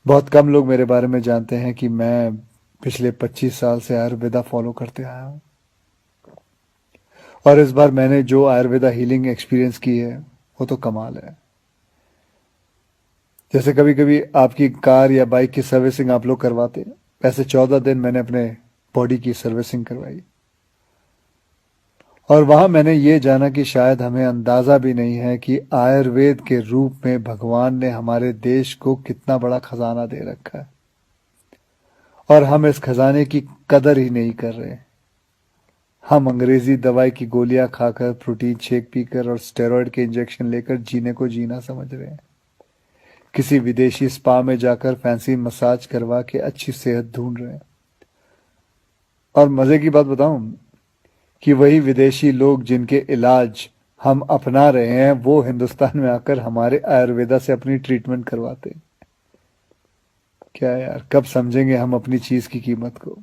बहुत कम लोग मेरे बारे में जानते हैं कि मैं पिछले 25 साल से आयुर्वेदा फॉलो करते आया हूँ। और इस बार मैंने जो आयुर्वेदा हीलिंग एक्सपीरियंस की है वो तो कमाल है। जैसे कभी कभी आपकी कार या बाइक की सर्विसिंग आप लोग करवाते हैं, वैसे 14 दिन मैंने अपने बॉडी की सर्विसिंग करवाई। और वहां मैंने ये जाना कि शायद हमें अंदाजा भी नहीं है कि आयुर्वेद के रूप में भगवान ने हमारे देश को कितना बड़ा खजाना दे रखा है और हम इस खजाने की कदर ही नहीं कर रहे। हम अंग्रेजी दवाई की गोलियां खाकर, प्रोटीन शेक पीकर और स्टेरॉयड के इंजेक्शन लेकर जीने को जीना समझ रहे हैं। किसी विदेशी स्पा में जाकर फैंसी मसाज करवा के अच्छी सेहत ढूंढ रहे हैं। और मजे की बात बताऊं कि वही विदेशी लोग जिनके इलाज हम अपना रहे हैं वो हिंदुस्तान में आकर हमारे आयुर्वेदा से अपनी ट्रीटमेंट करवाते हैं। क्या यार, कब समझेंगे हम अपनी चीज की कीमत को।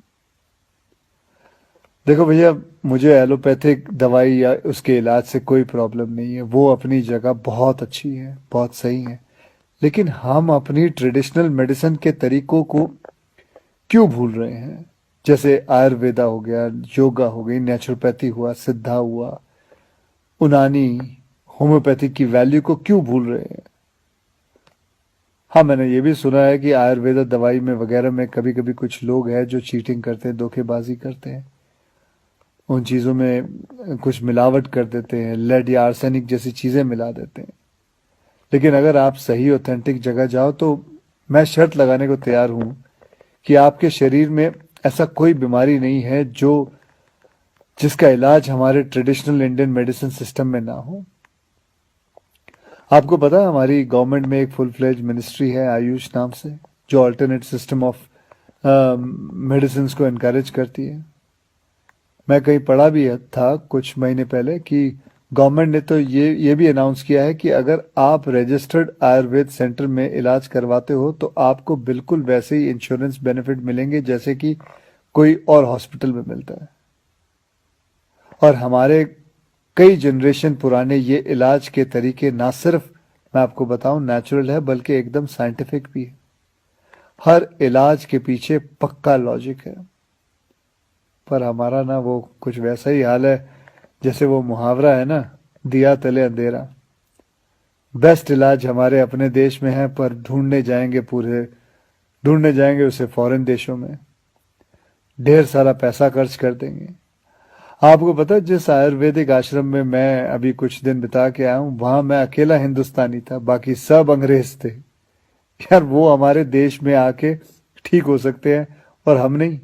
देखो भैया, मुझे एलोपैथिक दवाई या उसके इलाज से कोई प्रॉब्लम नहीं है, वो अपनी जगह बहुत अच्छी है, बहुत सही है। लेकिन हम अपनी ट्रेडिशनल मेडिसिन के तरीकों को क्यों भूल रहे हैं? जैसे आयुर्वेदा हो गया, योगा हो गई, नेचुरोपैथी हुआ, सिद्धा हुआ, उनानी, होम्योपैथी की वैल्यू को क्यों भूल रहे हैं? हाँ, मैंने ये भी सुना है कि आयुर्वेदा दवाई में वगैरह में कभी कभी कुछ लोग हैं जो चीटिंग करते हैं, धोखेबाजी करते हैं, उन चीज़ों में कुछ मिलावट कर देते हैं, लेड या आर्सेनिक जैसी चीज़ें मिला देते हैं। लेकिन अगर आप सही ऑथेंटिक जगह जाओ तो मैं शर्त लगाने को तैयार हूं कि आपके शरीर में ऐसा कोई बीमारी नहीं है जो जिसका इलाज हमारे ट्रेडिशनल इंडियन मेडिसिन सिस्टम में ना हो। आपको पता है हमारी गवर्नमेंट में एक फुल फ्लेज मिनिस्ट्री है आयुष नाम से, जो अल्टरनेट सिस्टम ऑफ मेडिसिन को एनकरेज करती है। मैं कहीं पढ़ा भी था कुछ महीने पहले कि गवर्नमेंट ने तो ये भी अनाउंस किया है कि अगर आप रजिस्टर्ड आयुर्वेद सेंटर में इलाज करवाते हो तो आपको बिल्कुल वैसे ही इंश्योरेंस बेनिफिट मिलेंगे जैसे कि कोई और हॉस्पिटल में मिलता है। और हमारे कई जनरेशन पुराने ये इलाज के तरीके ना सिर्फ, मैं आपको बताऊं, नेचुरल है बल्कि एकदम साइंटिफिक भी है। हर इलाज के पीछे पक्का लॉजिक है। पर हमारा ना वो कुछ वैसा ही हाल है जैसे वो मुहावरा है ना, दिया तले अंधेरा। बेस्ट इलाज हमारे अपने देश में है पर ढूंढने जाएंगे उसे फॉरेन देशों में, ढेर सारा पैसा खर्च कर देंगे। आपको पता है जिस आयुर्वेदिक आश्रम में मैं अभी कुछ दिन बिता के आया हूं, वहां मैं अकेला हिंदुस्तानी था, बाकी सब अंग्रेज थे। यार, वो हमारे देश में आके ठीक हो सकते हैं और हम नहीं।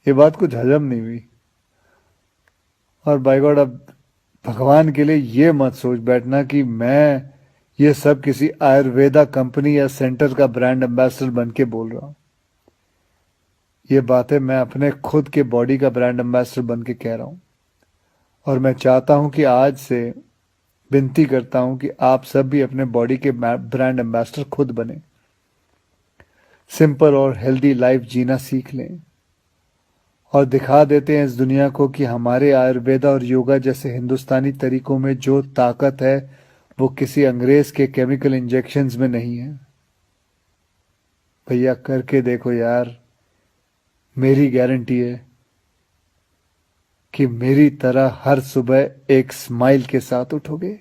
ये बात कुछ हजम नहीं हुई। और बाय गॉड, अब भगवान के लिए ये मत सोच बैठना कि मैं ये सब किसी आयुर्वेदा कंपनी या सेंटर का ब्रांड एम्बेसडर बन के बोल रहा हूं। ये बातें मैं अपने खुद के बॉडी का ब्रांड एम्बेसडर बन के कह रहा हूं। और मैं चाहता हूं कि आज से विनती करता हूं कि आप सब भी अपने बॉडी के ब्रांड एम्बेसडर खुद बने, सिंपल और हेल्दी लाइफ जीना सीख लें और दिखा देते हैं इस दुनिया को कि हमारे आयुर्वेदा और योगा जैसे हिंदुस्तानी तरीकों में जो ताकत है वो किसी अंग्रेज के केमिकल इंजेक्शंस में नहीं है। भैया, करके देखो यार, मेरी गारंटी है कि मेरी तरह हर सुबह एक स्माइल के साथ उठोगे।